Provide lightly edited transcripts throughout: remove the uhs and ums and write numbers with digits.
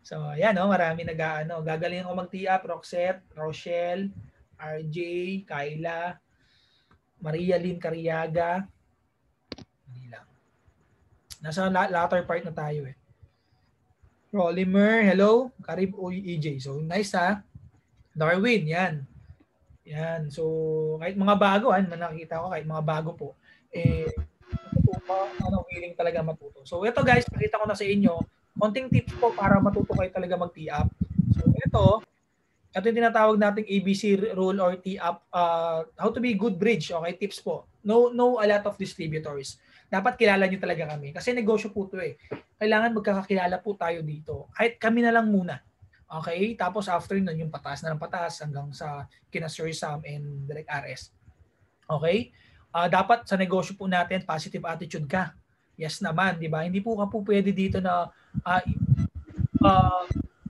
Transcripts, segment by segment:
So, ayan, no, marami nag-aano. Gagaling ako mag-tee up, Roxette, Rochelle, RJ, Kyla, Maria Lynn Cariaga. Hindi lang. Nasa latter part na tayo eh. Rolimer, hello. Karib EJ. So, nice ha. Darwin, yan. Yan. So, kahit mga bago, nakikita ko, kahit mga bago po, willing talaga matuto. So, ito guys, pakita ko na sa inyo, konting tips po para matuto kayo talaga mag-tee up. So, ito yung tinatawag nating ABC rule or tee up, how to be good bridge. Okay, tips po. Know a lot of distributors. Dapat kilala nyo talaga kami. Kasi negosyo po ito eh. Kailangan magkakakilala po tayo dito. Kahit kami na lang muna. Okay? Tapos after nun, yung pataas na ng pataas hanggang sa kina Sir Sam and Direct RS. Okay? Dapat sa negosyo po natin, positive attitude ka. Yes naman, di ba? Hindi po ka po pwede dito na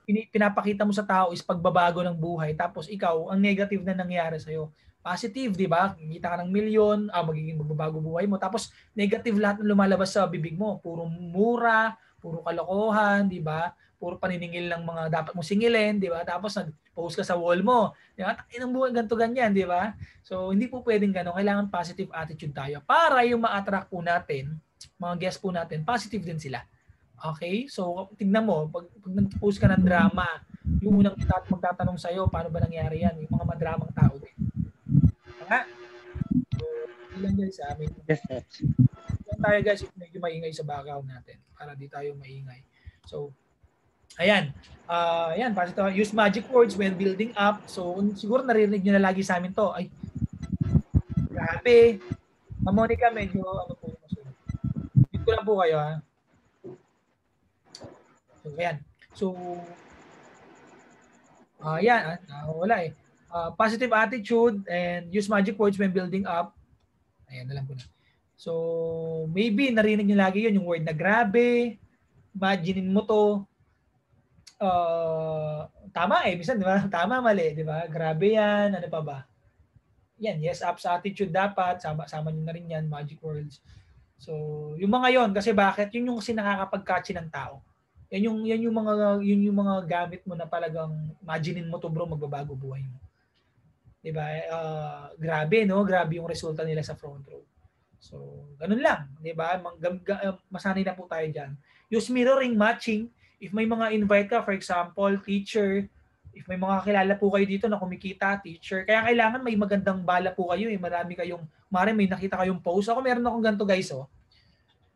pinapakita mo sa tao is pagbabago ng buhay, tapos ikaw, ang negative na nangyari sa'yo. Positive, di ba? Kita ka ng milyon, magiging magbabago buhay mo. Tapos negative lahat ng lumalabas sa bibig mo. Puro mura, puro kalokohan, di ba? Puro paniningil ng mga dapat mo singilin, di ba? Tapos nag-post ka sa wall mo. Di ba? Inang buhay ganito ganyan, di ba? So, hindi po pwedeng gano'n. Kailangan positive attitude tayo para yung ma-attract po natin, mga guests po natin, positive din sila. Okay? So, tignan mo, pag nag-post ka ng drama, yung unang magtatanong sa'yo, paano ba nangyari yan? Yung mga madramang tao din. Nga? So, ilan guys, Yes, sir. Ilan tayo guys, medyo maingay sa background natin para di tayo maingay. So, ayan. Ayan, use magic words when building up. So, siguro narinig nyo na lagi sa amin to. Ay, grabe. Monica, medyo ano po yung masunod. Dito ko lang po kayo ha. So, ayan. So, yan, wala eh. Positive attitude and use magic words when building up. Ayan, alam ko na. So, maybe narinig niyo lagi yun, yung word na grabe. Imaginein mo to. Tama eh, minsan, di ba? Tama, mali, di ba? Grabe yan, ano pa ba? Yan, yes, ups attitude dapat. Sama nyo na rin yan, magic words. So, yung mga yon kasi bakit? Yun yung kasi nakakapag-catch ng tao. Yan yung mga gamit mo na talagang imaginein mo to bro, magbabago buhay mo. 'Di ba? Grabe no, grabe yung resulta nila sa front row. So, ganun lang, 'di ba? Masanay na po tayo diyan. Use mirroring matching. If may mga invite ka, for example, teacher, if may mga kilala po kayo dito na kumikita, teacher, kaya kailangan may magandang bala po kayo eh. Marami kayong, may nakita kayong post. Ako meron akong ganito guys oh.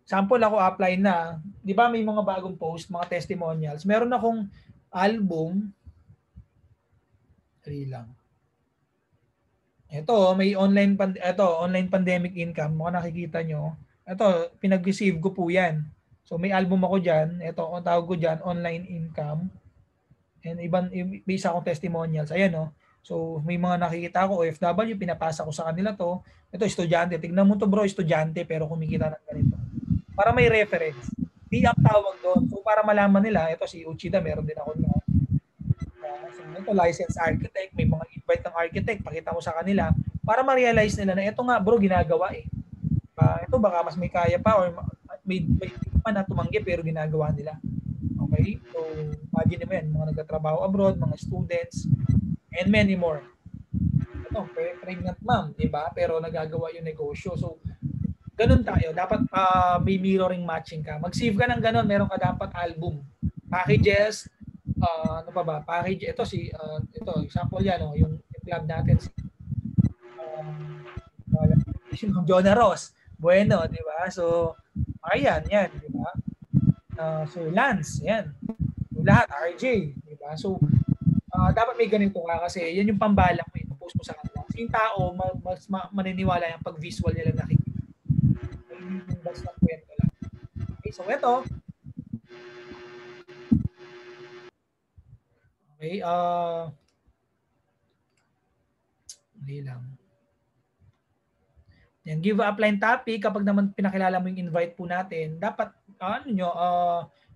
Sample ako apply na, 'di ba may mga bagong post, mga testimonials. Meron akong album. Dali lang. Ito, may online pandemic income, mga nakikita nyo. Ito, pinag-receive ko po 'yan. So may album ako diyan. Ito, ang tawag ko diyan, online income. And may isa akong testimonials. Ayan oh. So may mga nakikita ko OFW, pinapasa ko sa kanila to. Ito, estudyante. Tingnan mo to bro, estudyante pero kumikita ng ganito. Para may reference. Di up tawag doon. So para malaman nila, ito si Uchida, meron din ako na. So ito, licensed architect, may mga invite ng architect, pakita mo sa kanila para ma-realize nila na ito nga bro, ginagawa eh. Ito baka mas may kaya pa or may pa na tumanggi pero ginagawa nila. Okay? So, imagine mo yan, mga nagtatrabaho abroad, mga students, and many more. Ito, pregnant mom, di ba? Pero nagagawa yung negosyo. So, ganun tayo. Dapat may mirroring matching ka. Mag-save ka ng ganun. Meron ka dapat album. Packages, ano pa ba? Package, ito, example yan, oh, yung club natin, si Jonah Ross. Bueno, di ba? So, ayan, yan, di ba? So, Lance, yan. So, lahat, RJ, di ba? So, dapat may ganito ka kasi yan yung pambalak mo, post mo sa kanila. Kasi yung tao, mas maniniwala yung pag visual nila nakikita. Hindi yung basta kwento lang. Okay, so ito. Okay, hindi lang. Yan, give a upline topic. Kapag naman pinakilala mo yung invite po natin, dapat,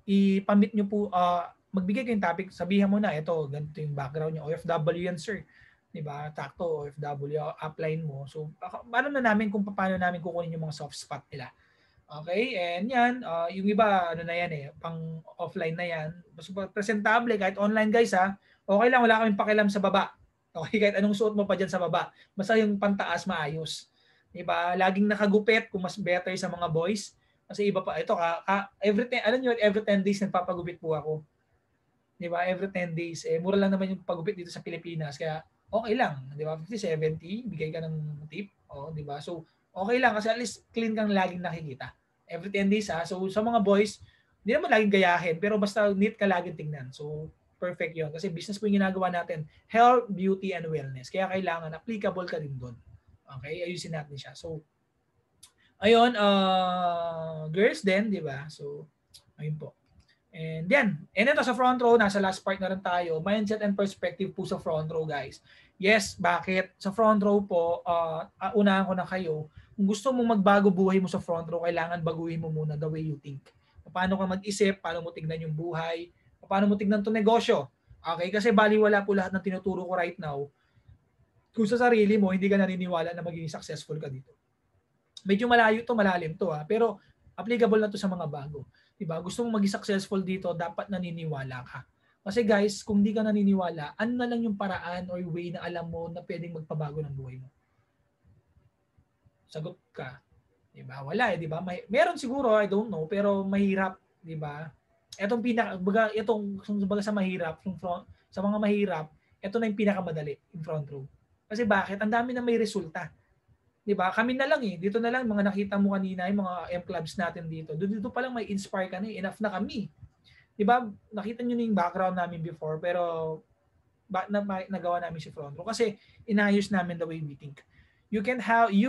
ipamit nyo po, magbigay kayong topic, sabihan mo na, ito, ganito yung background nyo, OFW yan sir. Diba? Takto, OFW, upline mo. So, paano na namin kung paano namin kukunin yung mga soft spot nila. Okay, and yan, yung iba, ano na yan eh, pang offline na yan. Basta presentable, kahit online guys ha, okay lang, wala kaming pakialam sa baba. Okay, kahit anong suot mo pa dyan sa baba. Basta yung pantaas maayos. Diba? Laging nakagupit kung mas better sa mga boys. Kasi iba pa, ito alam nyo, every 10 days nagpapagupit po ako. Diba? Every 10 days. Eh, mura lang naman yung pagupit dito sa Pilipinas. Kaya okay lang. Diba? 50, 70, bigay ka ng tip. O, diba? So, okay lang kasi at least clean kang laging nakikita. Every 10 days ha. So sa mga boys, hindi naman laging gayahin pero basta neat ka laging tingnan. So perfect yon kasi business po yung ginagawa natin. Health, beauty, and wellness. Kaya kailangan applicable ka din doon. Okay? Ayusin natin siya. So ayun, girls din, di ba? So ayun po. And then, and ito sa front row, nasa last part na rin tayo. Mindset and perspective po sa front row, guys. Yes, bakit? Sa front row po, unahan ko na kayo. Kung gusto mong magbago buhay mo sa front row, kailangan baguhin mo muna the way you think. Paano ka mag-isip, paano mo tignan yung buhay, paano mo tignan itong negosyo. Okay? Kasi baliwala po lahat ng tinuturo ko right now. Kung sa sarili mo, hindi ka naniniwala na magiging successful ka dito. Medyo malalim to ha, pero applicable na to sa mga bago. Diba? Gusto mong maging successful dito, dapat naniniwala ka. Kasi guys, kung di ka naniniwala, ano na lang yung paraan or way na alam mo na pwedeng magpabago ng buhay mo? Sagot ka. Diba? Wala eh, diba? Meron siguro, I don't know, pero mahirap, diba? Baga sa mahirap, sa mga mahirap, ito na yung pinakamadali, yung front row. Kasi bakit? Ang dami na may resulta. 'Di ba? Kami na lang eh. Dito na lang mga nakita mo kanina yung mga M-clubs natin dito. Dito pa lang may inspire ka na eh. Enough na kami. 'Di ba? Nakita niyo na yung background namin before pero nagawa namin si front row kasi inayos namin the way we think. You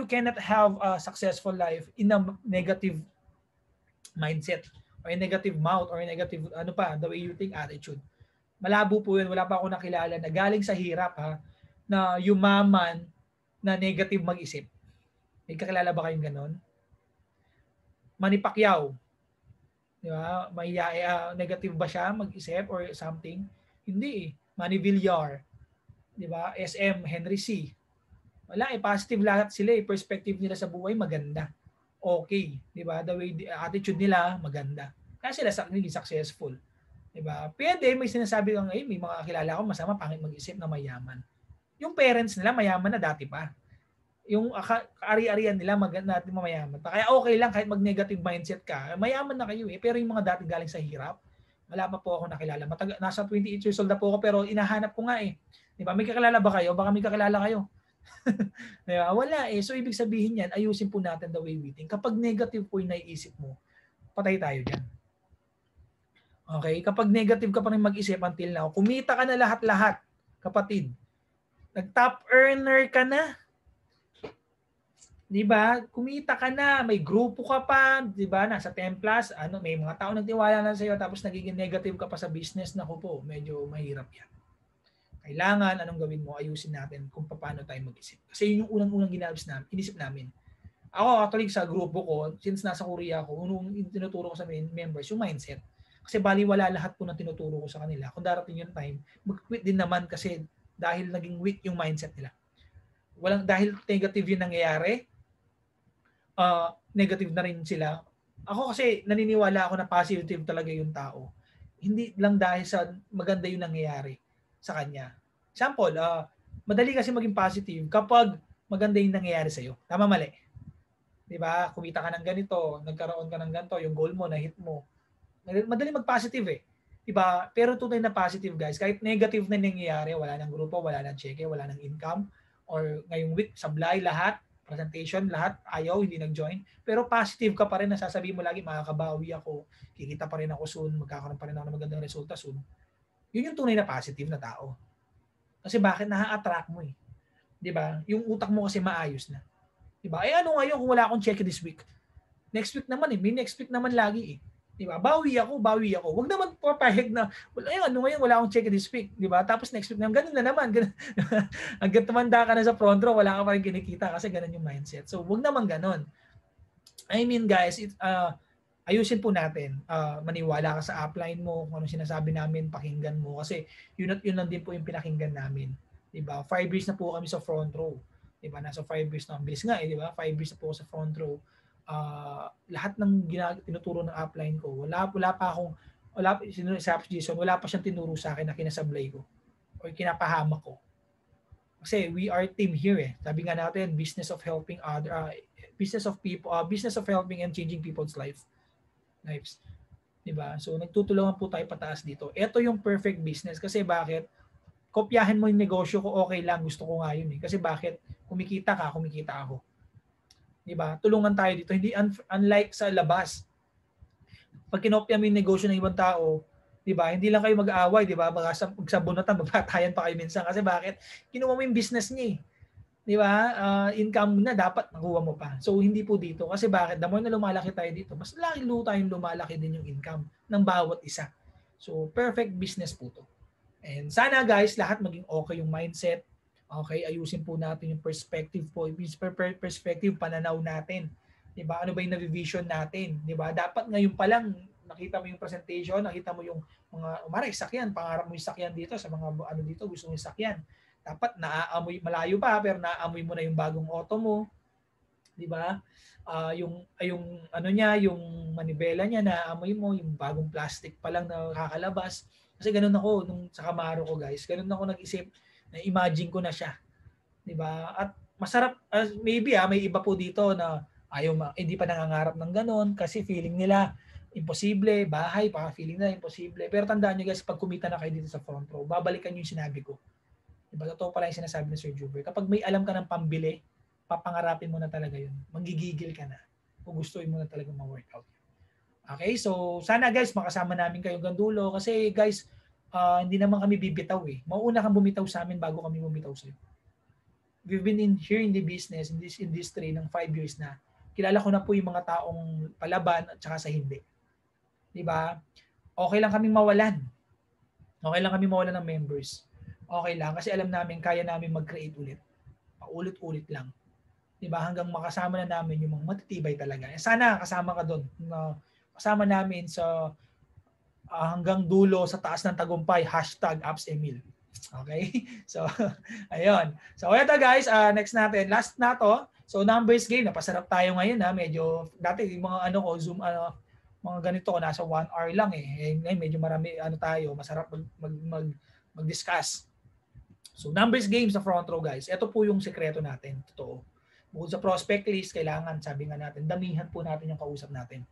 cannot have a successful life in a negative mindset or a negative mouth or a negative the way you think attitude. Malabo po yun. Wala pa ako nakilala na galing sa hirap ha na yumaman na negative mag-isip. May kakilala ba kayong ganon? Manny Pacquiao. Di ba? Negative ba siya mag-isip or something? Hindi eh. Manny Villar. Di ba? SM, Henry C. Wala eh. Positive lahat sila eh. Perspective nila sa buhay maganda. Okay. Di ba? The way, attitude nila maganda. Kaya sila naging successful. Di ba? Pwede, may sinasabi kang, may mga kakilala ko masama pangit mag-isip na mayaman. Yung parents nila mayaman na dati pa. Yung kaari-arian nila natin mamayaman. Kaya okay lang kahit mag-negative mindset ka. Mayaman na kayo eh. Pero yung mga dati galing sa hirap, wala pa po ako nakilala. Nasa 28 years old na po ako pero inahanap ko nga eh. Di ba? May kakilala ba kayo? Baka may kakilala kayo. Di ba? Wala eh. So ibig sabihin yan, ayusin po natin the way we think. Kapag negative po yung naiisip mo, patay tayo dyan. Okay? Kapag negative ka pa rin mag-isip until now, kumita ka na lahat-lahat, kapatid. Nag-top earner ka na. 'Di ba? Kumita ka na, may grupo ka pa, 'di ba? Nasa 10 plus, may mga tao nagtiwala na sa iyo tapos nagiging negative ka pa sa business, naku po, medyo mahirap 'yan. Kailangan anong gawin mo, ayusin natin kung paano tayo mag-isip. Kasi yun yung unang-unang inisip namin. Ako actually sa grupo ko, since nasa Korea ako, unang tinuturo ko sa members yung mindset. Kasi baliwala lahat po ng tinuturo ko sa kanila. Kung darating yung time, mag-quit din naman kasi dahil naging weak yung mindset nila. Dahil negative yung nangyayari, negative na rin sila. Ako kasi naniniwala ako na positive talaga yung tao. Hindi lang dahil sa maganda yung nangyayari sa kanya. Example, madali kasi maging positive kapag maganda yung nangyayari sa'yo. Tama, mali? Diba? Kumita ka ng ganito, nagkaroon ka ng ganito, yung goal mo, na-hit mo. Madali mag-positive eh. Diba? Pero tunay na positive guys, kahit negative na nangyayari, wala ng grupo, wala ng cheque, wala ng income, or ngayong week, sablay, lahat, presentation, lahat, ayaw, hindi nag-join. Pero positive ka pa rin, nasasabihin mo lagi, makakabawi ako, kikita pa rin ako soon, magkakaroon pa rin ako ng magandang resulta soon. Yun yung tunay na positive na tao. Kasi bakit? Na-attract mo eh. Diba? Yung utak mo kasi maayos na. Diba? Ano ngayon kung wala akong check this week? Next week naman eh. May next week naman lagi eh. Diba? Bawi ako. Huwag naman papahig na, ngayon wala akong check this week. Diba? Tapos next week naman, ganun na naman. Hanggang tumanda ka na sa front row, wala ka pa rin kinikita kasi ganun yung mindset. So, huwag naman ganun. I mean guys, ayusin po natin. Maniwala ka sa upline mo, kung anong sinasabi namin, pakinggan mo. Kasi yun lang din po yung pinakinggan namin. Diba? 5 years na po kami sa front row. Diba? Nasa 5 years na. Ang bilis nga eh, diba? 5 years na po sa front row. lahat ng tinuturo ng upline ko, si Jason, wala pa siyang tinuro sa akin na kinasablay ko o kinapahamak ko. Kasi we are team here eh. Sabi nga natin, business of helping business of helping and changing people's lives. Diba? So nagtutulungan po tayo pataas dito. Ito yung perfect business kasi bakit? Kopyahin mo yung negosyo ko, okay lang, gusto ko nga yun eh. Kasi bakit? Kumikita ka, kumikita ako. Diba? Tulungan tayo dito. Hindi unlike sa labas. Pag kinopya mo yung negosyo ng ibang tao, 'di ba? Hindi lang kayo mag-aaway, 'di ba? Baka sa bunatan magtatayan pa kayo minsan kasi bakit? Kinuha mo yung business niya, 'di ba? Income na dapat nakuha mo pa. So hindi po dito kasi bakit? The more na lumalaki tayo dito, mas lalo tayong lumalaki din yung income ng bawat isa. So perfect business po 'to. And sana guys, lahat maging okay yung mindset. Okay, ayusin po natin yung perspective po, perspective pananaw natin. 'Di ba? Ano ba yung na-vision natin, 'di ba? Dapat ngayon pa lang nakita mo yung presentation, nakita mo yung mga sakyan, pangarap mo yung sakyan dito sa mga ano dito, gusto mo yung sakyan. Dapat naaamoy malayo pa pero naaamoy mo na yung bagong auto mo, 'di ba? Yung ano niya, yung manibela niya naaamoy mo, yung bagong plastic pa lang na kakalabas. Kasi ganoon ako nung sa Camaro ko, guys. Ganoon ako nag-isip, na-imagine ko na siya, 'di ba? At masarap maybe may iba po dito na hindi pa nangangarap ng ganoon kasi feeling nila imposible, bahay, baka feeling nila imposible. Pero tandaan niyo guys, pag kumita na kayo dito sa front row, babalikan niyo yung sinabi ko. Diba? Totoo pala yung sinasabi ni Sir Juber. Kapag may alam ka ng pambili, papangarapin mo na talaga yun. Manggigigil ka na kung gustuin mo na talaga ma-workout. Okay, so sana guys makasama namin kayo hanggang dulo kasi guys, hindi naman kami bibitaw eh. Mauuna kang bumitaw sa amin bago kami bumitaw sa iyo. We've been here in the business, in this industry ng 5 years na. Kilala ko na po yung mga taong palaban at saka sa hindi. Diba? Okay lang kaming mawalan. Okay lang kaming mawalan ng members. Okay lang kasi alam namin kaya namin mag-create ulit. Paulit-ulit lang. Diba? Hanggang makasama na namin yung mga matitibay talaga. Sana kasama ka doon. Kasama namin sa hanggang dulo sa taas ng tagumpay, #AppsEmil. Okay? So, ayun. So, ito guys, next natin. Last na to. So, numbers game. Napasarap tayo ngayon ha. Medyo, dati yung mga Zoom, mga ganito ko, nasa 1 hour lang eh. Ngayon, medyo marami, tayo, masarap mag-discuss. So, numbers game sa front row guys. Ito po yung sekreto natin. Totoo. Bukod sa prospect list, kailangan, sabi nga natin, damihan po natin yung kausap natin.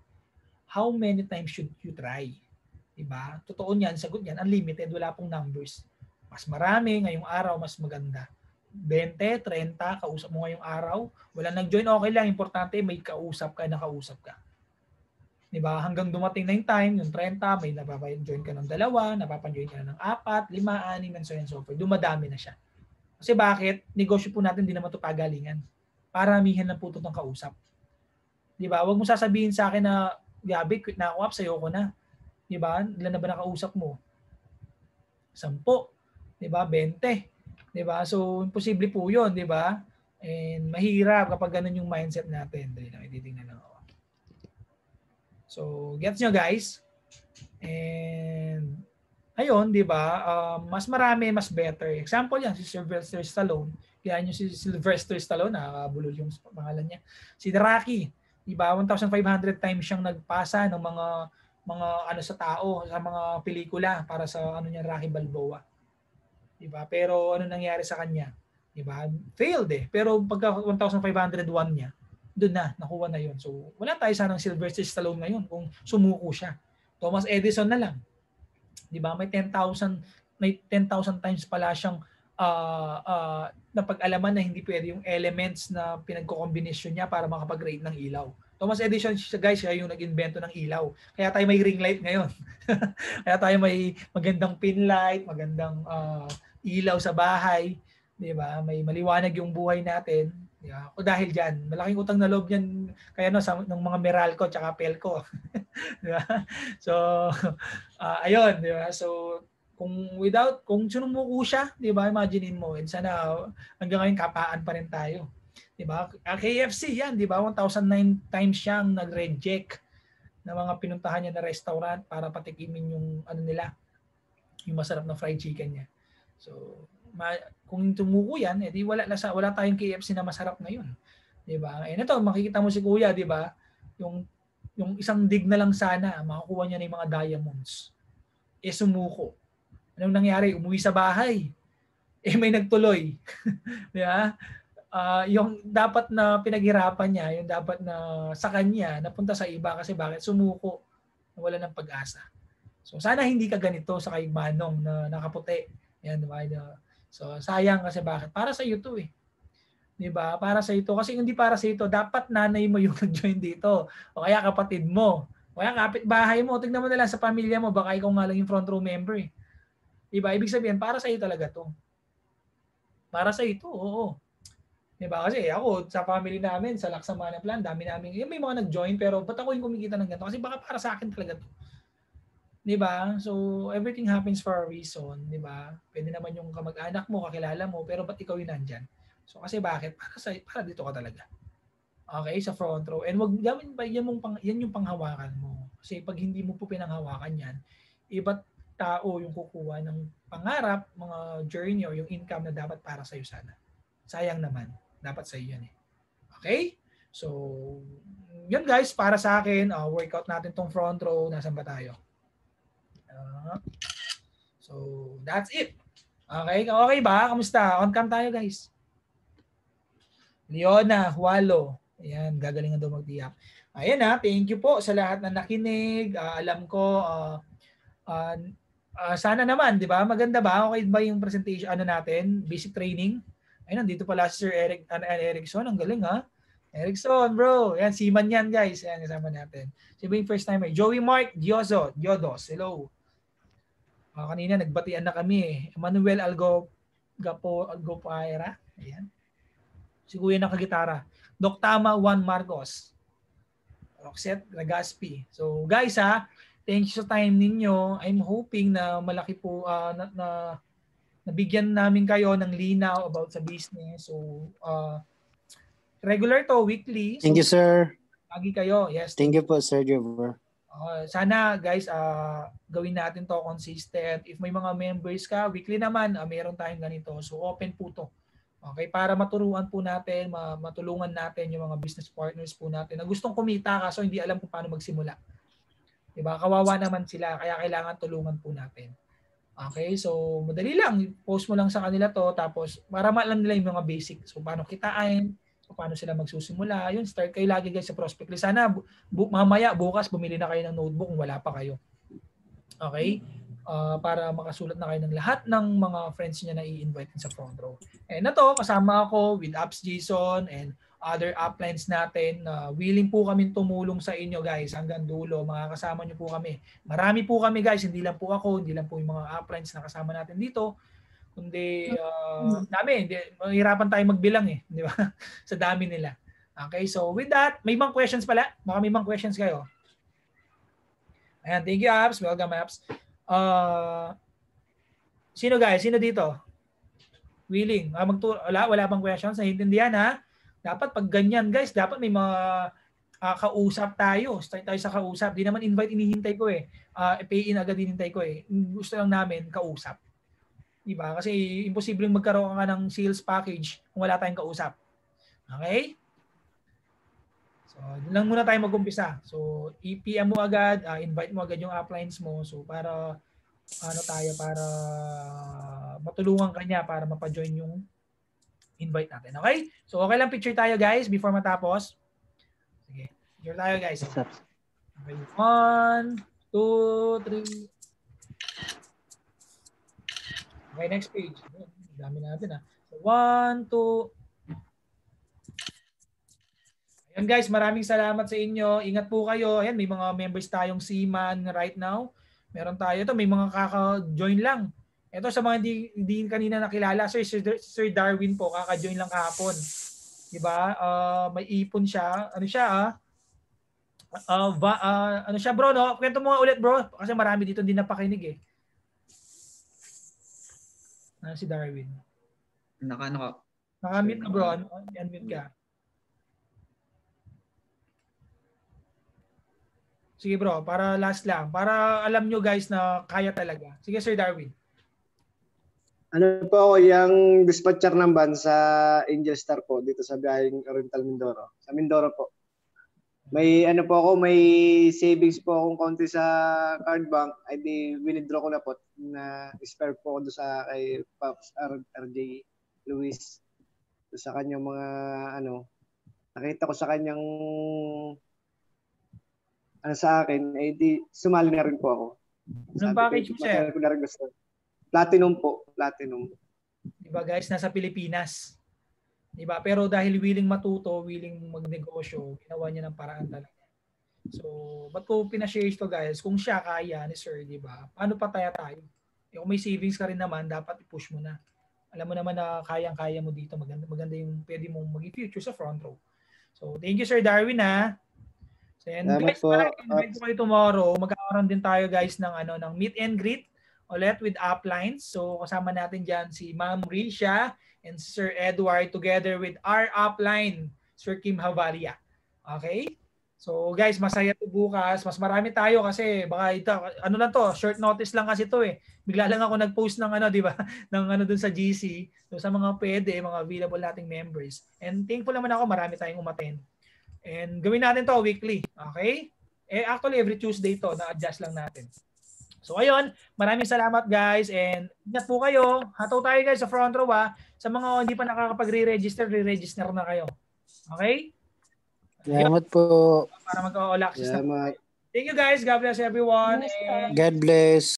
How many times should you try? Diba? Totoo niyan, sagot niyan, unlimited, wala pong numbers. Mas marami, ngayong araw, mas maganda. 20, 30, kausap mo ngayong araw. Wala nag-join, okay lang. Importante, may kausap ka, nakausap ka. Diba? Hanggang dumating na yung time, yung 30, may napapajoin ka ng 2, napapajoin ka na ng 4, 5, 6, and so on and so forth. Dumadami na siya. Kasi bakit? Negosyo po natin, di naman ito pagalingan. Paramihan lang po ito ng kausap. Diba? Huwag mo sasabihin sa akin na, gabi, quit na ako, sa'yo ko na. Diba? Ilan na ba nakausap mo? 10. Diba? 20. Diba? So, imposible po yun. Diba? And mahirap kapag ganun yung mindset natin. Dali lang, ititingnan lang ako. So, gets nyo guys? And, ayun, diba? Mas marami, mas better. Example yan, si Sylvester Stallone. Kaya nyo si Sylvester Stallone, nakakabulol yung pangalan niya. Si Rocky, diba? 1,500 times siyang nagpasa ng mga sa tao, sa mga pelikula para sa niya, Rocky Balboa. Diba? Pero ano nangyari sa kanya? Diba? Failed eh. Pero pagka 1,501 niya, doon na, nakuha na yun. So, wala tayo sanang Sylvester Stallone ngayon kung sumuko siya. Thomas Edison na lang. Diba? May 10,000 times pala siyang napag-alaman na hindi pwede yung elements na pinagko-combination niya para makapag-create ng ilaw. Thomas Edison, guys, siya yung nag-invento ng ilaw. Kaya tayo may ring light ngayon. Kaya tayo may magandang pin light, magandang ilaw sa bahay. Diba? May maliwanag yung buhay natin. Diba? O dahil dyan, malaking utang na loob yan kaya ng mga Meralco at Pelco. Diba? So, ayun. Diba? So, kung sinumuko siya, di ba, imaginein mo, and sana hanggang ngayon kapaan pa rin tayo. Di ba? KFC yan, di ba, 1,009 times siyang nag-reject na mga pinuntahan niya na restaurant para patikimin yung nila, yung masarap na fried chicken niya. So, kung tumuko yan, edi wala tayong KFC na masarap ngayon. Di ba? And ito, makikita mo si Kuya, di ba? yung isang dig na lang sana, makakuha niya ng mga diamonds. Sumuko. Anong nangyari? Umuwi sa bahay. May nagtuloy. Di ba? Yung dapat na pinaghirapan niya, yung dapat na sa kanya, napunta sa iba kasi bakit? Sumuko. Wala ng pag-asa. So sana hindi ka ganito sa kay Manong na nakaputi. Yan, di ba? So sayang kasi bakit? Para sa iyo to eh. Di ba? Para sa ito. Kasi hindi para sa ito, dapat nanay mo yung nag-join dito. O kaya kapatid mo. O kaya kapitbahay mo. Tignan mo na lang sa pamilya mo. Baka ikaw nga lang yung front row member eh. Di ba? Ibig sabihin, para sa iyo talaga to. Para sa ito, oo. Diba? Kasi ako, sa family namin, sa Laksamana Plan, dami namin, may mga nag-join, pero ba't ako yung kumikita ng ganito? Kasi baka para sa akin talaga to. Diba? So, everything happens for a reason. Diba? Pwede naman yung kamag-anak mo, kakilala mo, pero ba't ikaw yung nandyan? So, kasi bakit? Para dito ka talaga. Okay? Sa front row. And wag gawin ba, yan yung panghawakan mo. Kasi pag hindi mo po pinanghawakan yan, iba't tao yung kukuha ng pangarap, mga journey, or yung income na dapat para sa'yo sana. Sayang naman. Dapat sa iyo yan eh. Okay? So, yun guys, para sa akin, workout natin tong front row. Nasaan ba tayo? So, that's it. Okay? Okay ba? Kamusta? On cam tayo guys. Leona, Hualo. Ayan, gagalingan daw mag-tiyak. Ayan thank you po sa lahat na nakinig. Alam ko, sana naman, di ba? Maganda ba? Okay ba yung presentation natin? Basic training? Ay, nandito pala si Sir Erickson. Ang galing ha. Erickson, bro. Yan, seaman yan, guys. Yan, kasama natin. Sino yung first timer? Joey Mark Diodos. Hello. Kanina, nagbatian na kami eh. Emmanuel Algopaera. Ayan. Si Kuya nakagitara. Doc Tama Juan Marcos. Roxette Lagaspi. So, guys thank you sa time ninyo. I'm hoping na malaki po na nabigyan namin kayo ng linaw about sa business. So, regular to, weekly. Thank you, sir. Lagi kayo. Yes. Thank you po, Sir Jobber. Sana, guys, gawin natin to consistent. If may mga members ka, weekly naman, meron tayong ganito. So, open po to. Okay, para maturuan po natin, matulungan natin yung mga business partners po natin na gustong kumita kaso hindi alam kung paano magsimula. Diba? Kawawa naman sila, kaya kailangan tulungan po natin. Okay, so madali lang. Post mo lang sa kanila to, tapos para maalam nila yung mga basic. So paano kitain, so paano sila magsusimula. Yun, start kayo lagi guys sa prospect list. Sana mamaya, bukas, bumili na kayo ng notebook kung wala pa kayo. Okay? Para makasulat na kayo ng lahat ng mga friends niya na i-invite sa front row. And na to, kasama ako with Apps Jason and other uplines natin. Willing po kami tumulong sa inyo guys hanggang dulo. Mga kasama niyo po kami. Marami po kami guys, hindi lang po ako, hindi lang po yung mga uplines na kasama natin dito. Kundi dami, mahirapan tayo magbilang eh, di ba? Sa dami nila. Okay, so with that, may mga questions pala. Baka may mga questions kayo. Ayan, thank you Apps. Welcome Apps. Sino guys? Sino dito? Willing. Wala bang questions? Naintindihan ha? Dapat pag ganyan guys, dapat may mga kausap tayo. Start tayo sa kausap. Di naman invite inihintay ko eh. Pay in agad inihintay ko eh. Gusto lang namin kausap. Diba? Kasi imposibleng magkaroon ka ng sales package kung wala tayong kausap. Okay? So, doon lang muna tayo mag-umpisa. So, i-PM mo agad, invite mo agad yung uplines mo. So, para para matulungan ka niya para mapa-join yung invite natin. Okay? So, okay lang picture tayo guys before matapos. Sige. Picture tayo guys. Okay. 1, 2, 3. Okay, next page. Dami natin So, 1, 2. Ayan guys, maraming salamat sa inyo. Ingat po kayo. Ayan, may mga members tayong Seaman right now. Meron tayo ito, may mga kaka-join lang. Ito sa mga hindi kanina nakilala, Sir Darwin po, kaka-join lang kahapon. 'Di ba? May ipon siya. Ano siya ano siya bro, no? Kwento mo nga ulit bro, kasi marami dito hindi napakinig eh. Si Darwin. Naka-mute ka bro, unmute ka. Sige bro, para last lang. Para alam nyo guys na kaya talaga. Sige Sir Darwin. Ano po ako, yung dispatcher ng van sa Angel Star po dito sa biyaheng Oriental Mindoro. Sa Mindoro po. May ano po ako, may savings po akong konti sa card bank. Ay di withdraw ko na po na spare po ako doon sa kay Pops RJ Luis. Doon sa kanyang mga ano, nakita ko sa kanyang ano sa akin, eh di sumali na rin po ako. Anong package mo, sir? Ko na rin gusto. Platinum po, platinum. Diba guys, nasa Pilipinas. Diba? Pero dahil willing matuto, willing magnegosyo, ginawa niya ng paraan talaga. So, ba't ko pinashare ito guys? Kung siya kaya ni sir, diba? Paano pa tayo? Eh, kung may savings ka rin naman, dapat i-push mo na. Alam mo naman na kayang-kaya mo dito. Maganda yung pwede mong mag-future sa front row. So, thank you Sir Darwin ha. So, and guys, invite ko kayo tomorrow. Magkakaroon din tayo guys ng meet and greet ulit with uplines. So, kasama natin dyan si Ma'am Risha and Sir Edward together with our upline, Sir Kim Havalia. Okay? So guys, masaya to bukas. Mas marami tayo kasi baka ito, ano lang to, short notice lang kasi to eh. Bigla lang ako nag-post ng ano, di ba? ng ano dun sa GC. So sa mga pwede, mga available nating members. And thankful naman ako, marami tayong umattend. And gawin natin to weekly. Okay? Eh actually every Tuesday to, na-adjust lang natin. So ayun, maraming salamat guys and ingat po kayo. Hataw tayo guys sa front row ha. Sa mga hindi pa nakakapag-re-register, re-register na kayo. Okay? Salamat po. Para mag-all access na. Salamat. Thank you guys. God bless everyone. And God bless.